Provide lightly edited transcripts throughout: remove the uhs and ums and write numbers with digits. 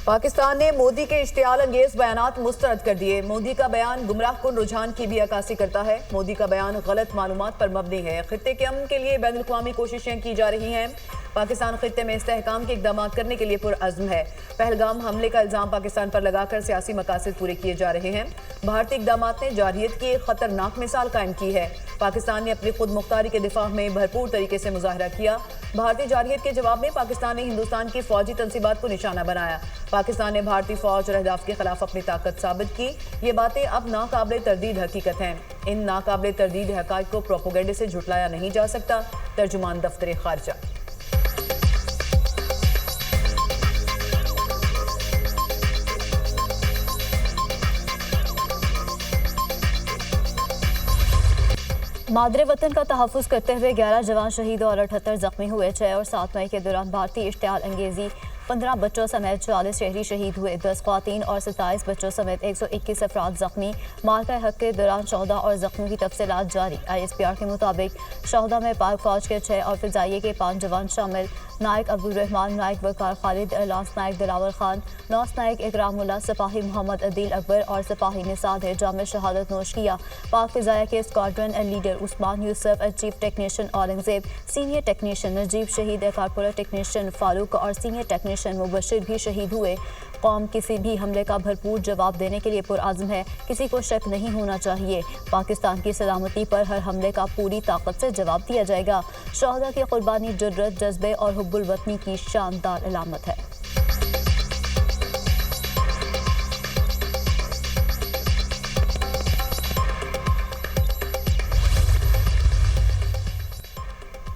पाकिस्तान ने मोदी के इश्तियाल अंगेज बयानात मुस्तरद कर दिए। मोदी का बयान गुमराहकुन रुझान की भी अक्कासी करता है। मोदी का बयान गलत मालूमात पर मबनी है। खित्ते के अमन के लिए बैनुल अक़वामी कोशिशें की जा रही हैं। पाकिस्तान खित्ते में इस्तेहकाम के इक़दाम करने के लिए पुरअज़्म है। पहलगाम हमले का इल्ज़ाम पाकिस्तान पर लगाकर सियासी मकासद पूरे किए जा रहे हैं। भारतीय इक़दाम ने जारहियत की एक खतरनाक मिसाल कायम की है। पाकिस्तान ने अपनी खुद मुख्तारी के दिफा में भरपूर तरीके से मुजाहरा किया। भारतीय जारहियत के जवाब में पाकिस्तान ने हिंदुस्तान की फौजी तंसीबात को निशाना बनाया। पाकिस्तान ने भारतीय फौज और अहदाफ के खिलाफ अपनी ताकत साबित की। ये बातें अब नाकाबिले तरदीद हकीकत हैं। इन नाकाबिले तरदीद हक़ाइक़ को प्रोपेगेंडे से झुटलाया नहीं जा सकता। तर्जुमान दफ्तर खारजा। मादरे वतन का तहफ़्फ़ुज़ करते हुए 11 जवान शहीद और 78 जख्मी हुए। 6 और 7 मई के दौरान भारतीय इश्तियाल अंगेज़ी 15 बच्चों समेत 40 शहरी शहीद हुए। 10 ख़वातीन और 27 बच्चों समेत 121 अफराद जख्मी। मार्का हक के दौरान शहदा और जख्मियों की तफसीलात जारी। ISPR के मुताबिक शहदा में पाक फौज के 6 और फ़िज़ाइये के 5 जवान शामिल। नायक अब्दुल रहमान, नायक वकार खालिद, लांस नायक दिलावर खान, लांस नायक इकरामुल्लाह, सिपाही मोहम्मद अदील अकबर और सिपाही निसाद है जाम शहादत नोश किया। पाक फ़िज़ाया के squadron leader Usman Yusuf, chief technician Aurangzeb, senior technician Najeeb Shahid, corporator technician Farooq और सीनियर टेक्नीशियन मुबशिर भी शहीद हुए। कौम किसी भी हमले का भरपूर जवाब देने के लिए पुरआज़म है। किसी को शक नहीं होना चाहिए। पाकिस्तान की सलामती पर हर हमले का पूरी ताकत से जवाब दिया जाएगा। शहदा की कुर्बानी जुर्रत, जज्बे और हुब्बुल वतनी की शानदार अलामत है।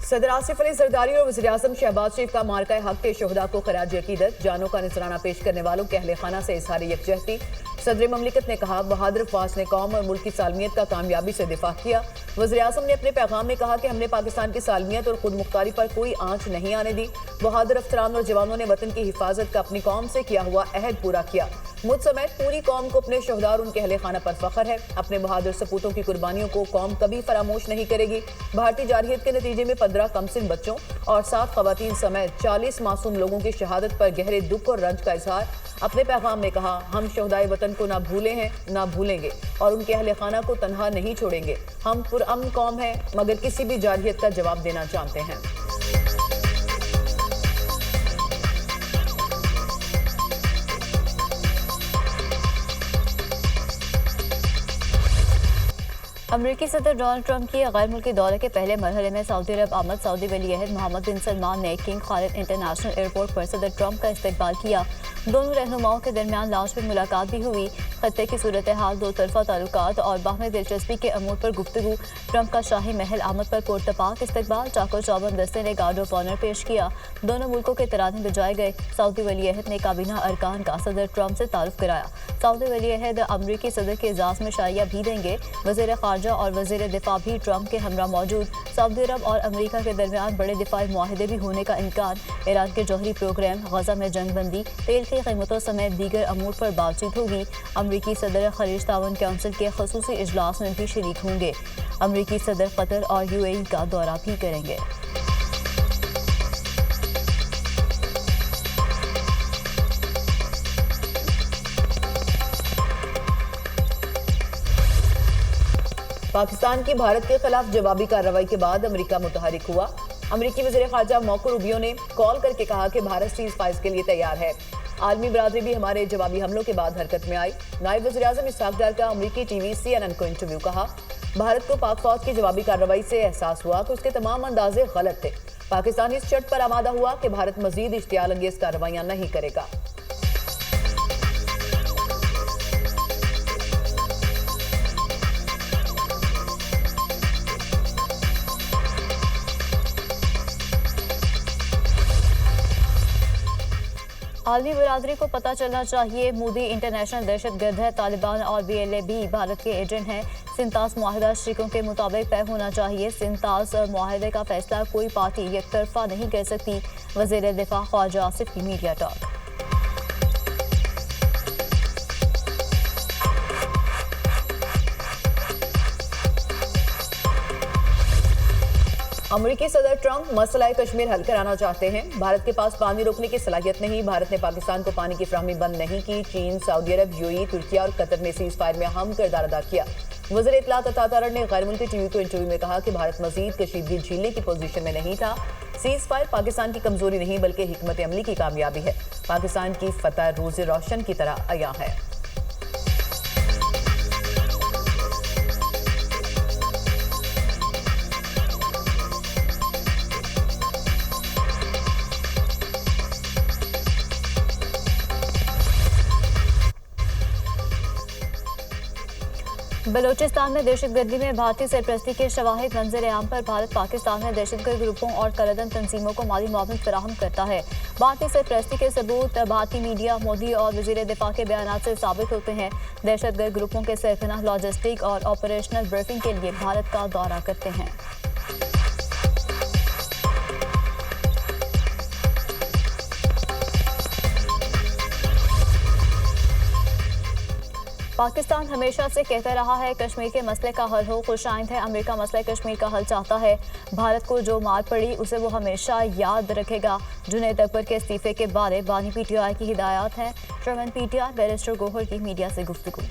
सदर आसिफ अली जरदारी और वज़ीर-ए-आज़म शहबाज शरीफ का मार्का हक के शुहदा को खराज अकीदत। जानों का नजराना पेश करने वालों के अहले खाना से इज़हार यकजहती। सदर ममलिकत ने कहा, बहादुर फौज ने कौम और मुल्क की सालमियत का कामयाबी से दिफा किया। वज़ीर-ए-आज़म ने अपने पैगाम में कहा कि हमने पाकिस्तान की सालमियत और खुद मुख्तारी पर कोई आंच नहीं आने दी। बहादुर अफसरान और जवानों ने वतन की हिफाजत का अपनी कौम से किया हुआ अहद पूरा किया। मुझ समेत पूरी कौम को अपने शुहदा और उनके अहले खाना पर फख्र है। अपने बहादुर सपूतों की कुर्बानियों को कौम कभी फरामोश नहीं करेगी। भारतीय जारहियत के नतीजे में 15 कमसिन बच्चों और 7 खवातीन समेत 40 मासूम लोगों की शहादत पर गहरे दुख और रंज का इजहार। अपने पैगाम में कहा, हम शहदाए वतन को ना भूले हैं ना भूलेंगे और उनके अहले खाना को तनहा नहीं छोड़ेंगे। हम पुरअमन कौम हैं मगर किसी भी जारहियत का जवाब देना जानते हैं। अमरीकी सदर डोनाल्ड ट्रंप की गैर मुल्की दौरे के पहले मरहले में सऊदी अरब आमद सऊदी वली अहद मोहम्मद बिन सलमान ने किंग खालिद इंटरनेशनल एयरपोर्ट पर सदर ट्रंप का इस्तकबाल किया। दोनों रहनुमाओं के दरमियान लाउंज में मुलाकात भी हुई। खत्ते की सूरत हाल, दो तरफा ताल्लुकात और बाहमी दिलचस्पी के अमूर पर गुफ्तगू। ट्रंप का शाही महल आमद पर पुरतपाक इस्तकबाल। चाको चौबंद दस्ते ने गार्ड ऑफ ऑनर पेश किया। दोनों मुल्कों के तराने बजाए गए। सऊदी वली अहद ने काबीना अरकान का सदर ट्रंप से तारुफ कराया। सऊदी वली अहद अमरीकी सदर के एजाज में शाइया भी देंगे। वज़ीर खारजा और वज़ीर दिफा भी ट्रंप के हमरा मौजूद। सऊदी अरब और अमरीका के दरमियान बड़े दिफाई मुआहदे भी होने का इम्कान। ईरान के जौहरी प्रोग्राम, गजा में जंग बंदी, तेल की कीमतों समेत दीगर अमूर पर बातचीत होगी। अमरीकी सदर खलीज ताउन काउंसिल के खसूसी इजलास में भी शरीक होंगे। अमरीकी सदर कतर और UAE का दौरा भी करेंगे। पाकिस्तान की भारत के खिलाफ जवाबी कार्रवाई के बाद अमेरिका मुतहरिक हुआ। अमेरिकी वज़ीर ख़ारजा मार्को रूबियो ने कॉल करके कहा कि भारत सीज़ फायर के लिए तैयार है। आलमी बरादरी भी हमारे जवाबी हमलों के बाद हरकत में आई। नायब वज़ीर-ए-आज़म इसहाक डार का अमेरिकी TV CNN को इंटरव्यू। कहा, भारत को पाक फौज की जवाबी कार्रवाई से एहसास हुआ कि उसके तमाम अंदाजे गलत थे। पाकिस्तान इस शर्त पर आमादा हुआ कि भारत मजीद इश्तियाल अंगेज कार्रवाइयां नहीं करेगा। आलमी बरादरी को पता चलना चाहिए मोदी इंटरनेशनल दहशतगर्द है। तालिबान और BLA भी भारत के एजेंट हैं। सिंतास मुआहिदा शरीकों के मुताबिक तय होना चाहिए। सिंतास मुआहिदे का फैसला कोई पार्टी एक तरफा नहीं कर सकती। वज़ीर दिफा ख्वाजा आसिफ की मीडिया टॉक। अमेरिकी सदर ट्रंप मसला कश्मीर हल कराना चाहते हैं। भारत के पास पानी रोकने की सलाहियत नहीं। भारत ने पाकिस्तान को पानी की फ्राहमी बंद नहीं की। चीन, सऊदी अरब, यूएई, तुर्की और कतर ने सीज फायर में अहम किरदार अदा किया। वज़ीर इत्तलात अता तारड़ ने गैर मुल्की टीवी को इंटरव्यू में कहा कि भारत मजीद कशीदगी झीलने की पोजीशन में नहीं था। सीज फायर पाकिस्तान की कमजोरी नहीं बल्कि हिकमत अमली की कामयाबी है। पाकिस्तान की फतह रोज़ रोशन की तरह अया है। बलूचिस्तान में दहशतगर्दी में भारतीय सरपरस्ती के शवाहिद मंजर आम पर भारत पाकिस्तान में दहशतगर्द ग्रुपों और कलदन तंजीमों को माली मुआवनत फराहम करता है। भारतीय सरपरस्ती के सबूत भारतीय मीडिया, मोदी और वजीर दिफा के बयान से साबित होते हैं। दहशतगर्द ग्रुपों के सरगना लॉजिस्टिक और ऑपरेशनल ब्रीफिंग के लिए भारत का दौरा करते हैं। पाकिस्तान हमेशा से कहता रहा है कश्मीर के मसले का हल हो। खुशाइंद है अमेरिका मसले कश्मीर का हल चाहता है। भारत को जो मार पड़ी उसे वो हमेशा याद रखेगा। जुनैद अकबर के इस्तीफे के बारे बानी पीटीआई की हिदायत है। चेयरमैन पीटीआई बैरिस्टर गोहर की मीडिया से गुफ्तगू।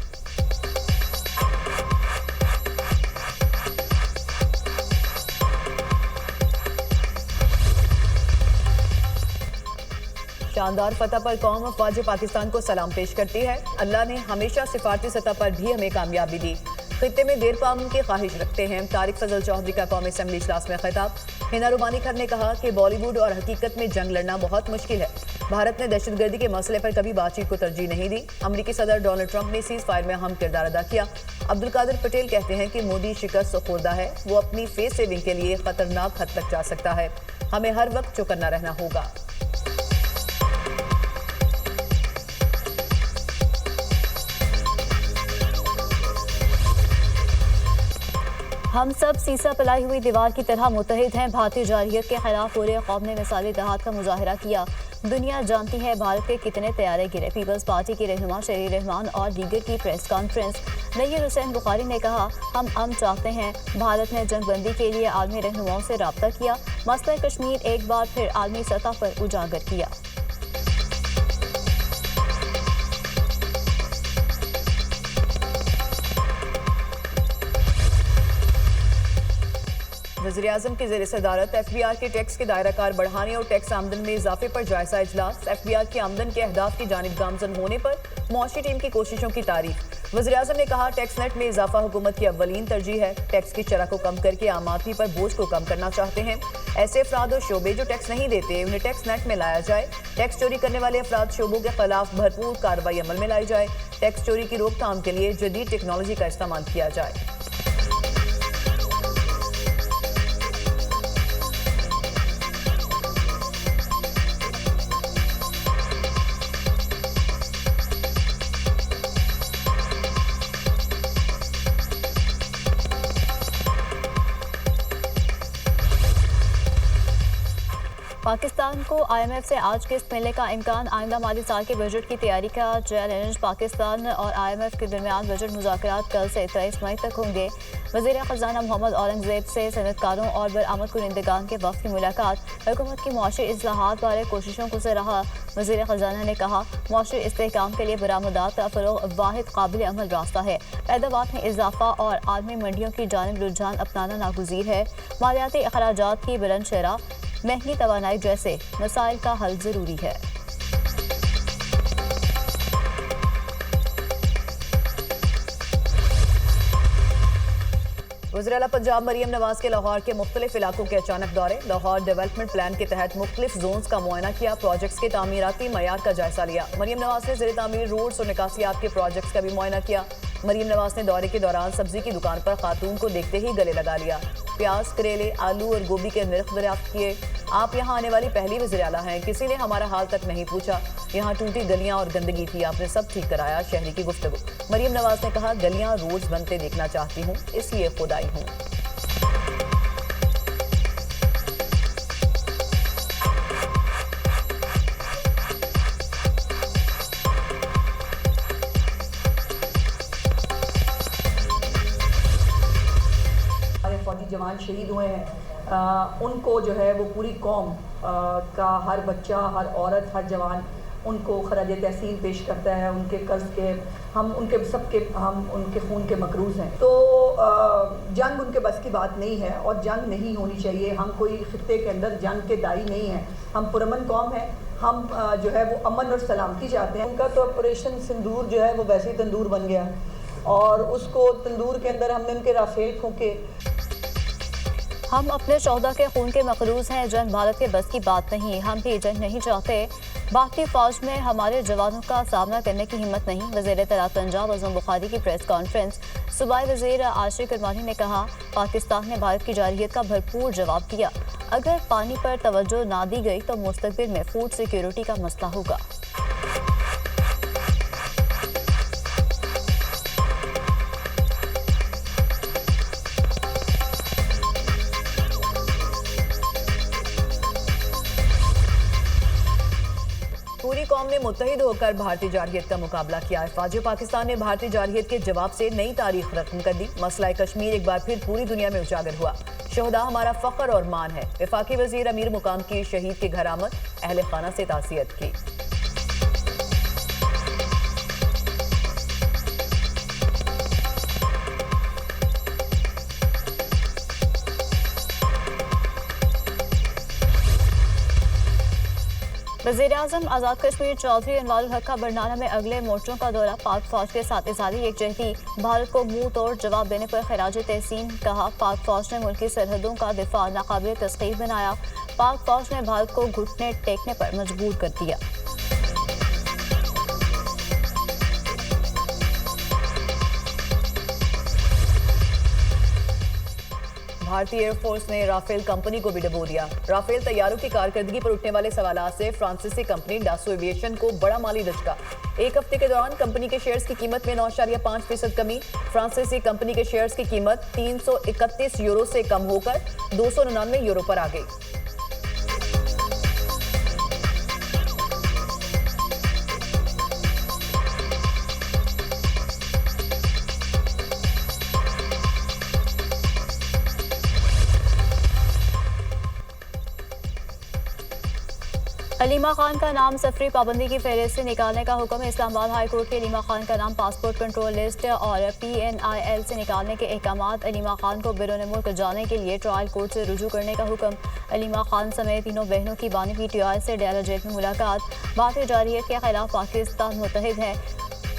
शानदार फतह पर कौम अफवाज पाकिस्तान को सलाम पेश करती है। अल्लाह ने हमेशा सिफारती सतह पर भी हमें कामयाबी दी। खित्ते में देर पाम की ख्वाहिश रखते हैं। तारिक फजल चौधरी का कौमी असम्बली इजलास में खिताब। हिना रुबानी खर ने कहा कि बॉलीवुड और हकीकत में जंग लड़ना बहुत मुश्किल है। भारत ने दहशतगर्दी के मसले पर कभी बातचीत को तरजीह नहीं दी। अमेरिकी सदर डोनाल्ड ट्रंप ने सीज फायर में अहम किरदार अदा किया। अब्दुल कादिर पटेल कहते हैं कि मोदी शिकस्त खुर्दा है। वो अपनी फेस सेविंग के लिए खतरनाक हद तक जा सकता है। हमें हर वक्त चौकन्ना रहना होगा। हम सब सीसा पलाई हुई दीवार की तरह मुतहिद हैं। भारतीय जारहियत के खिलाफ पूरे कौम ने मिसाली इत्तेहाद का मुजाहरा किया। दुनिया जानती है भारत के कितने तैयारे गिरे। पीपल्स पार्टी की रहनुमा शहरी रहमान और दीगर की प्रेस कॉन्फ्रेंस। नय्यर हुसैन बुखारी ने कहा हम चाहते हैं। भारत ने जंगबंदी के लिए आलमी रहनुमाओं से रब्ता किया। मसला कश्मीर एक बार फिर आलमी सतह पर उजागर किया। वज़ीर-ए-आज़म की ज़ेर सदारत FBI के टैक्स के दायरा कार बढ़ाने और टैक्स आमदन में इजाफे पर जायजा इजलास। FBI की आमदन के अहदाफ की जानिब गामजन होने पर मुआशी टीम की कोशिशों की तारीफ। वज़ीर-ए-आज़म ने कहा टैक्स नेट में इजाफा हुकूमत की अव्वलीन तरजीह है। टैक्स की शरह को कम करके आम आदमी पर बोझ को कम करना चाहते हैं। ऐसे अफराद और शोबे जो टैक्स नहीं देते उन्हें टैक्स नेट में लाया जाए। टैक्स चोरी करने वाले अफराद शोबों के खिलाफ भरपूर कार्रवाई अमल में लाई जाए। टैक्स चोरी की रोकथाम के लिए जदीद टेक्नोलॉजी का इस्तेमाल किया जाए। पाकिस्तान को IMF से आज किस्त मिलने का इम्कान। आइंदा माली साल के बजट की तैयारी का चैलेंज। पाकिस्तान और IMF के दरमियान बजट मुज़ाकरात कल से 23 मई तक होंगे। वज़ीर ख़ज़ाना मोहम्मद औरंगज़ेब से सनतकारों और बरामद कुनिंदगान के वफ़द की मुलाकात। हुकूमत की मुआशी इस्लाहात बारे कोशिशों को सराहा। वज़ीर ख़ज़ाना ने कहा मुआशी इस्तेहकाम के लिए बरामदात का फ़रोग़ वाहिद काबिल अमल रास्ता है। पैदावार में इजाफा और आलमी मंडियों की जानिब रुझान अपनाना नागुज़ीर है। मालियाती अखराजात की बुलंद शरह, महंगी तवानाई जैसे मसाइल का हल ज़रूरी है। वज़ीर-ए-आला पंजाब मरियम नवाज के लाहौर के मुख्तलिफ इलाकों के अचानक दौरे। लाहौर डेवलपमेंट प्लान के तहत मुख्तलिफ जोन्स का मुआयना किया। प्रोजेक्ट्स के तामीराती मयार का जायजा लिया। मरियम नवाज ने ज़ेर तामीर रोड्स और निकासियात के प्रोजेक्ट्स का भी मुआयना किया। मरियम नवाज ने दौरे के दौरान सब्जी की दुकान पर खातून को देखते ही गले लगा लिया। प्याज, करेले, आलू और गोभी के निर्ख दरियाफ्त किए। आप यहाँ आने वाली पहली वज़ीर-ए-आला हैं, किसी ने हमारा हाल तक नहीं पूछा। यहाँ टूटी गलियाँ और गंदगी थी, आपने सब ठीक कराया। शहरी की गुफ्तगू। मरियम नवाज ने कहा गलियाँ रोड्स बनते देखना चाहती हूँ, इसलिए खुद आई हूँ। फौजी जवान शहीद हुए हैं। उनको जो है वो पूरी कौम का हर बच्चा, हर औरत, हर जवान उनको खराज तहसीन पेश करता है। उनके कर्ज के हम उनके खून के मकरूज़ हैं। तो जंग उनके बस की बात नहीं है और जंग नहीं होनी चाहिए। हम कोई खित्ते के अंदर जंग के दाई नहीं हैं। हम पुरअमन कौम हैं। हम जो है वो अमन और सलामती चाहते हैं। उनका तो ऑपरेशन सिंदूर जो है वो वैसे ही तंदूर बन गया और उसको तंदूर के अंदर हमने उनके राफेल फूंके। हम अपने शोहदा के खून के मकरूज हैं। जंग भारत के बस की बात नहीं। हम भी जंग नहीं चाहते। भारतीय फौज में हमारे जवानों का सामना करने की हिम्मत नहीं। वज़ीर इत्तलात पंजाब आज़म बुखारी की प्रेस कॉन्फ्रेंस। सूबाई वज़ीर आशिक उरमानी ने कहा, पाकिस्तान ने भारत की जारहियत का भरपूर जवाब दिया। अगर पानी पर तवज्जो ना दी गई तो मुस्तक़बिल में फूड सिक्योरिटी का मसला होगा। पूरी कौम ने मुत्तहिद होकर भारतीय जारहियत का मुकाबला किया है। फौज पाकिस्तान ने भारतीय जारहियत के जवाब से नई तारीख रकम कर दी। मसला कश्मीर एक बार फिर पूरी दुनिया में उजागर हुआ। शोहदा हमारा फख्र और मान है। वफाकी वजीर अमीर मुकाम की शहीद के घर आमद, अहले खाना से तासियत की। वज़ीर-ए-आज़म आज़ाद कश्मीर चौधरी अनवारुल हक का बरनाला में अगले मोर्चों का दौरा। पाक फौज के साथ इज़हारी यकजहती। भारत को मुंह तोड़ जवाब देने पर खराज तहसीन। कहा, पाक फौज ने मुल्की सरहदों का दिफा नाकाबिल तस्खीर बनाया। पाक फौज ने भारत को घुटने टेकने पर मजबूर कर दिया। भारतीय एयरफोर्स ने राफेल कंपनी को भी डबो दिया। राफेल तैयारों की कारकर्दगी पर उठने वाले सवालों से फ्रांसीसी कंपनी डासो एविएशन को बड़ा माली झटका। एक हफ्ते के दौरान कंपनी के शेयर्स की कीमत में 9.5% कमी। फ्रांसीसी कंपनी के शेयर्स की कीमत 331 यूरो से कम होकर 299 यूरो पर आ गई। अलीमा खान का नाम सफरी पाबंदी की फहरिस्त से निकालने का हुक्म। इस्लामाबाद हाई कोर्ट के अलीमा खान का नाम पासपोर्ट कंट्रोल लिस्ट और PNIL से निकालने के अहकामात। अलीमा खान को बैरून मुल्क जाने के लिए ट्रायल कोर्ट से रुजू करने का हुक्म। अलीमा खान समेत तीनों बहनों की बानी PTI से डेरा जेल में मुलाकात। भारतीय जारहियत के खिलाफ पाकिस्तान मुत्तहिद है।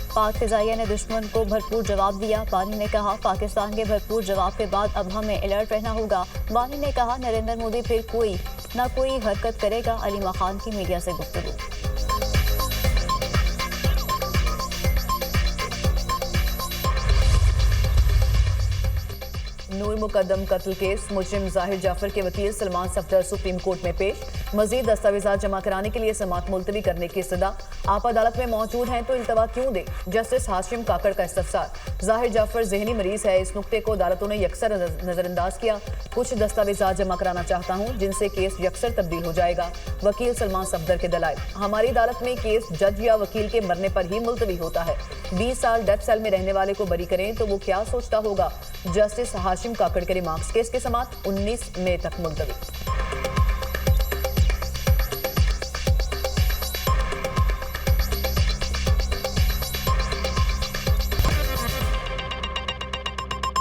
पाक फ़िज़ाइया ने दुश्मन को भरपूर जवाब दिया। बानी ने कहा, पाकिस्तान के भरपूर जवाब के बाद अब हमें अलर्ट रहना होगा। बानी ने कहा, नरेंद्र मोदी फिर कोई हरकत करेगा। अलीमा खान की मीडिया से गुफ्तगू। नूर मुकद्दम कत्ल केस। मुजरिम जाहिर जाफर के वकील सलमान सफदर सुप्रीम कोर्ट में पेश। मजीद दस्तावेजात जमा कराने के लिए समाअत मुलतवी करने की इस्तदा। आप अदालत में मौजूद हैं तो इल्तवा क्यों दे। जस्टिस हाशिम काकड़ का इस्तफसार। जाहिर जाफर जहनी मरीज है। इस नुक्ते को अदालतों ने यकसर नजरअंदाज किया। कुछ दस्तावेजात जमा कराना चाहता हूँ जिनसे केस यकसर तब्दील हो जाएगा। वकील सलमान सफदर के दलाइल। हमारी अदालत में केस जज या वकील के मरने पर ही मुलतवी होता है। 20 साल डेथ सेल में रहने वाले को बरी करें तो वो क्या सोचता होगा। जस्टिस हाशिम काकड़ के रिमार्क्स। केस के समाअत 19 मई तक मुलतवी।